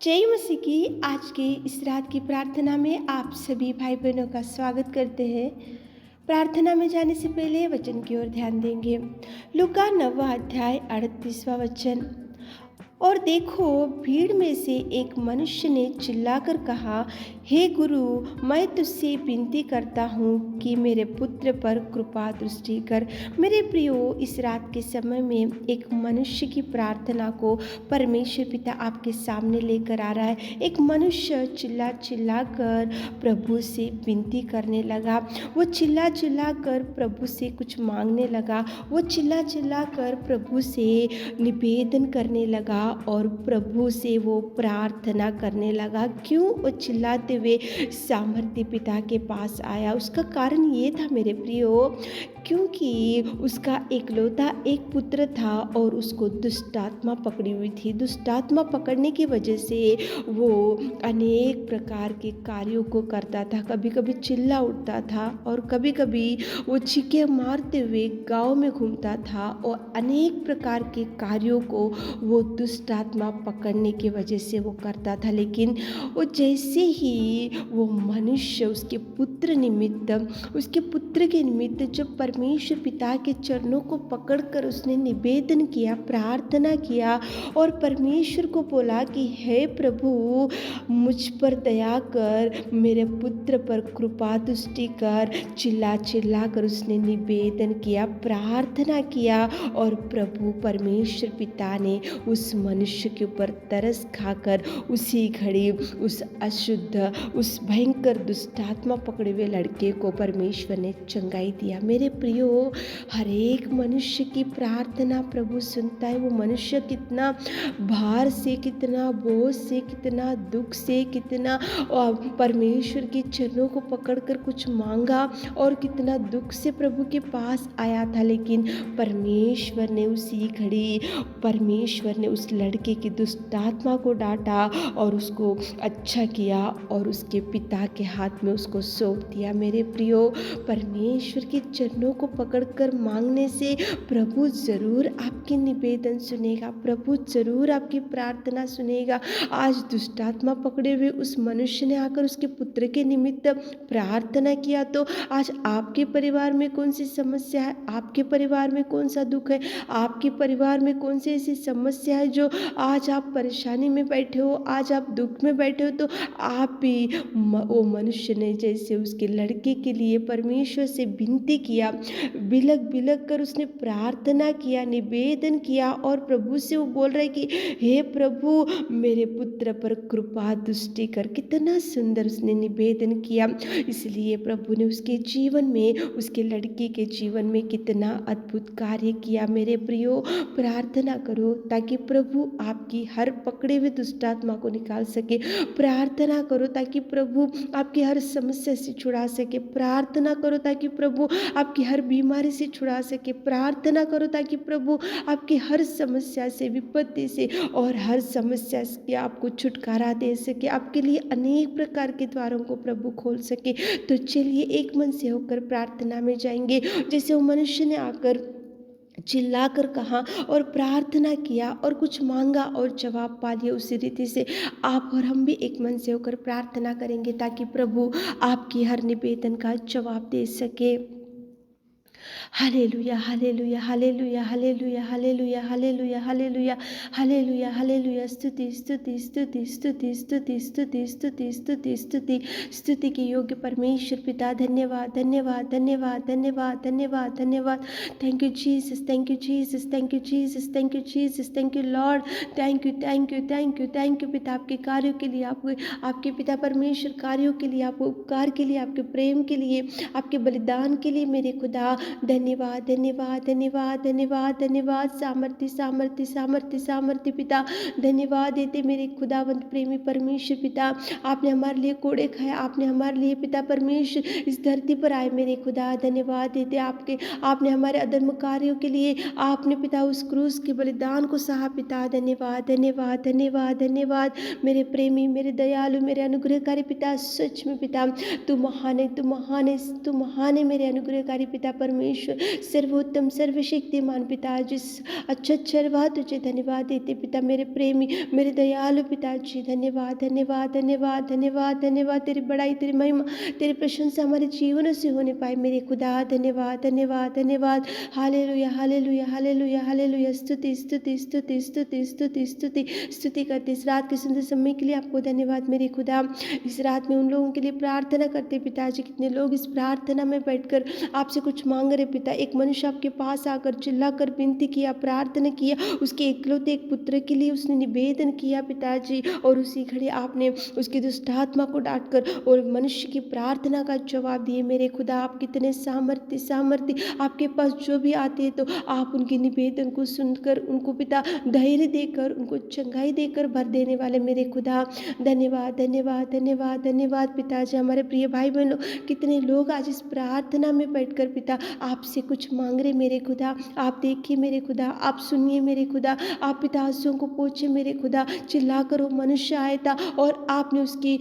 जय मसीह की आज के इस रात की प्रार्थना में आप सभी भाई बहनों का स्वागत करते हैं। प्रार्थना में जाने से पहले वचन की ओर ध्यान देंगे। लूका 9वां अध्याय 38वां वचन। और देखो, भीड़ में से एक मनुष्य ने चिल्लाकर कहा, हे गुरु, मैं तुझसे विनती करता हूँ कि मेरे पुत्र पर कृपा दृष्टि कर। मेरे प्रियो, इस रात के समय में एक मनुष्य की प्रार्थना को परमेश्वर पिता आपके सामने लेकर आ रहा है। एक मनुष्य चिल्ला चिल्ला कर प्रभु से विनती करने लगा। वो चिल्ला चिल्ला कर प्रभु से कुछ मांगने लगा। वो चिल्ला चिल्ला कर प्रभु से निवेदन करने लगा और प्रभु से वो प्रार्थना करने लगा। क्यों वो चिल्लाते हुए सामर्थ्य पिता के पास आया? उसका कारण ये था मेरे प्रियो, क्योंकि उसका एकलौता एक पुत्र था और उसको दुष्ट आत्मा पकड़ी हुई थी। दुष्ट आत्मा पकड़ने की वजह से वो अनेक प्रकार के कार्यों को करता था। कभी कभी चिल्ला उठता था और कभी कभी वो चीखे मारते हुए गांव में घूमता था और अनेक प्रकार के कार्यों को वो दुष्ट आत्मा पकड़ने की वजह से वो करता था। लेकिन वो जैसे ही वो मनुष्य उसके पुत्र के निमित्त जब परमेश्वर पिता के चरणों को पकड़कर उसने निवेदन किया, प्रार्थना किया और परमेश्वर को बोला कि हे प्रभु, मुझ पर दया कर, मेरे पुत्र पर कृपा दृष्टि कर, चिल्ला चिल्ला कर उसने निवेदन किया, प्रार्थना किया और प्रभु परमेश्वर पिता ने उस मनुष्य के ऊपर तरस खाकर उसी घड़ी उस अशुद्ध, उस भयंकर दुष्ट आत्मा पकड़े हुए लड़के को परमेश्वर ने चंगाई दिया। मेरे प्रियो, हर एक मनुष्य की प्रार्थना प्रभु सुनता है। वो मनुष्य कितना भार से, कितना बोझ से, कितना दुख से, कितना परमेश्वर के चरणों को पकड़कर कुछ मांगा और कितना दुख से प्रभु के पास आया था, लेकिन परमेश्वर ने उसी घड़ी उस लड़के की दुष्ट आत्मा को डांटा और उसको अच्छा किया और उसके पिता के हाथ में उसको सौंप दिया। मेरे प्रियो, परमेश्वर के चरणों को पकड़कर मांगने से प्रभु जरूर आपकी निवेदन सुनेगा, प्रभु जरूर आपकी प्रार्थना सुनेगा। आज दुष्ट आत्मा पकड़े हुए उस मनुष्य ने आकर उसके पुत्र के निमित्त प्रार्थना किया, तो आज आपके परिवार में कौन सी समस्या है, आपके परिवार में कौन सा दुख है, आपके परिवार में कौन सी ऐसी समस्या है जो आज आप परेशानी में बैठे हो, आज आप दुख में बैठे हो, तो आप भी वो मनुष्य ने जैसे उसके लड़के के लिए परमेश्वर से विनती किया, बिलक बिलक कर उसने प्रार्थना किया, निवेदन किया और प्रभु से वो बोल रहा है कि हे प्रभु, मेरे पुत्र पर कृपा दृष्टि कर। कितना सुंदर उसने निवेदन किया, इसलिए प्रभु ने उसके जीवन में, उसके लड़के के जीवन में कितना अद्भुत कार्य किया। मेरे प्रियो, प्रार्थना करो ताकि प्रभु आपकी हर पकड़े हुए दुष्ट आत्मा को निकाल सके। प्रार्थना करो ताकि प्रभु आपकी हर समस्या से छुड़ा सके। प्रार्थना करो ताकि प्रभु आपकी हर बीमारी से छुड़ा सके। प्रार्थना करो ताकि प्रभु आपकी हर समस्या से, विपत्ति से और हर समस्या से आपको छुटकारा दे सके, आपके लिए अनेक प्रकार के द्वारों को प्रभु खोल सके। तो चलिए एक मन से होकर प्रार्थना में जाएंगे। जैसे वो मनुष्य ने आकर चिल्लाकर कहा और प्रार्थना किया और कुछ मांगा और जवाब पा लिया, उसी रीति से आप और हम भी एक मन से होकर प्रार्थना करेंगे ताकि प्रभु आपकी हर निवेदन का जवाब दे सके। Hallelujah, hallelujah, hallelujah, hallelujah, hallelujah, hallelujah, hallelujah, hallelujah, hallelujah. स्तुति स्तुति स्तुति स्तुति स्तुति स्तुति स्तुति स्तुति स्तुति स्तुति के योग्य परमेश्वर पिता, धन्यवाद धन्यवाद धन्यवाद धन्यवाद धन्यवाद धन्यवाद। Thank you Jesus, thank you Jesus, thank you Jesus, thank you Jesus, thank you Lord, thank you thank you thank you thank you पिता, आपके कार्यों के लिए, आपके पिता परमेश्वर कार्यों के लिए, आपके उपकार के लिए, आपके प्रेम के लिए, आपके बलिदान के लिए मेरे खुदा धन्यवाद धन्यवाद धन्यवाद धन्यवाद धन्यवाद। सामर्थ्य सामर्थ्य सामर्थ्य सामर्थ्य पिता, धन्यवाद देते मेरे खुदावंत प्रेमी परमेश्वर पिता। आपने हमारे लिए कोड़े खाए, आपने हमारे लिए पिता परमेश्वर इस धरती पर आए मेरे खुदा, धन्यवाद देते आपने हमारे अधर्म कार्यों के लिए आपने पिता उस क्रूस के बलिदान को सहा पिता, धन्यवाद धन्यवाद धन्यवाद धन्यवाद। मेरे प्रेमी, मेरे दयालु, मेरे अनुग्रहकारी पिता, सच में पिता तू महान है, तू महान है, तू महान है मेरे अनुग्रहकारी पिता परमेश्वर। परमेश्वर, सर्वोत्तम सर्वशक्तिमान पिता, जिस अच्छा तुझे धन्यवाद देते पिता, मेरे प्रेमी, मेरे दयालु पिताजी, धन्यवाद धन्यवाद धन्यवाद धन्यवाद धन्यवाद। तेरी बड़ाई, तेरी महिमा, तेरी प्रशंसा हमारे जीवनों से होने पाए मेरे खुदा। धन्यवाद धन्यवाद धन्यवाद। Hallelujah hallelujah hallelujah hallelujah. स्तुति स्तुति स्तुति स्तुति स्तुति स्तुति स्तुति करते इस रात के सुंदर समय के लिए आपको धन्यवाद मेरे खुदा। इस रात में उन लोगों के लिए प्रार्थना करते पिताजी, कितने लोग इस प्रार्थना में बैठकर आपसे कुछ मांग रहे पिता। एक मनुष्य आपके पास आकर चिल्लाकर विनती किया, प्रार्थना किया, उसके इकलौते एक पुत्र के लिए उसने निवेदन किया पिताजी, और उसी घड़ी आपने उसकी दुष्ट आत्मा को डांटकर और मनुष्य की प्रार्थना का जवाब दिए मेरे खुदा। आप कितने सामर्थ्य आपके पास जो भी आते हैं तो आप उनके निवेदन को सुनकर उनको पिता धैर्य देकर, उनको चंगाई देकर भर देने वाले मेरे खुदा। धन्यवाद धन्यवाद धन्यवाद धन्यवाद पिताजी। हमारे प्रिय भाई बहनों, कितने लोग आज इस प्रार्थना में बैठकर पिता आपसे कुछ मांग रहे मेरे खुदा। आप देखिए मेरे खुदा, आप सुनिए मेरे खुदा, आप पिता आंसुओं को पोंछे मेरे खुदा। चिल्ला कर वो मनुष्य आया था और आपने उसकी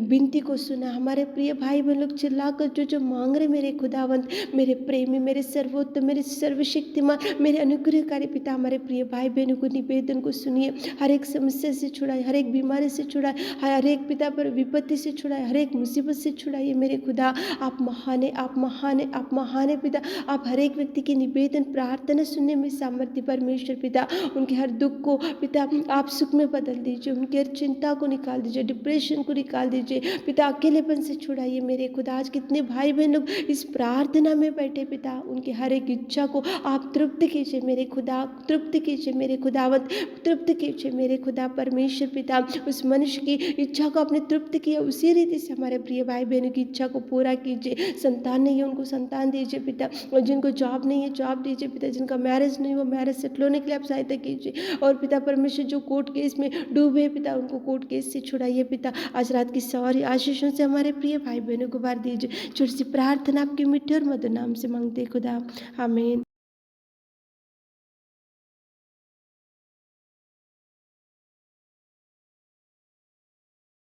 विनती को सुना। हमारे प्रिय भाई बहन लोग चिल्ला कर जो मांग रहे मेरे खुदावंत, मेरे प्रेमी, मेरे सर्वोत्तम, मेरे सर्वशक्तिमान, मेरे अनुग्रहकारी पिता, हमारे प्रिय भाई बहनों को निवेदन को सुनिए। हर एक समस्या से छुड़ाए, हर एक बीमारी से छुड़ाए, हर एक पिता पर विपत्ति से छुड़ाए, हर एक मुसीबत से छुड़ाइए मेरे खुदा। आप महान है, आप महान है, आप महान है पिता। आप हर एक व्यक्ति की निवेदन प्रार्थना सुनने में सामर्थ्य परमेश्वर पिता। उनके हर दुख को पिता आप सुख में बदल दीजिए, उनकी हर चिंता को निकाल दीजिए, डिप्रेशन को निकाल दीजिए पिता, अकेलेपन से छुड़ाइए मेरे खुदा। आज कितने भाई बहन लोग इस प्रार्थना में बैठे पिता, उनकी हर एक इच्छा को आप तृप्त कीजिए मेरे खुदा, तृप्त कीजिए मेरे खुदावंत, तृप्त कीजिए मेरे खुदा परमेश्वर पिता। उस मनुष्य की इच्छा को आपने तृप्त किया, उसी रीति से हमारे प्रिय भाई बहनों की इच्छा को पूरा कीजिए। संतान नहीं है उनको संतान दीजिए पिता, और जिनको जॉब नहीं है जॉब दीजिए पिता, जिनका मैरिज नहीं वो मैरिज सेटल होने के लिए आप सहायता कीजिए। और पिता परमेश्वर जो कोर्ट केस में डूबे पिता, उनको कोर्ट केस से छुड़ाइए पिता। आज रात की सारी आशीषों से हमारे प्रिय भाई बहनों को भर दीजिए। छोटी सी प्रार्थना आपके मीठे और मधुर नाम से मांगते खुदा, आमीन।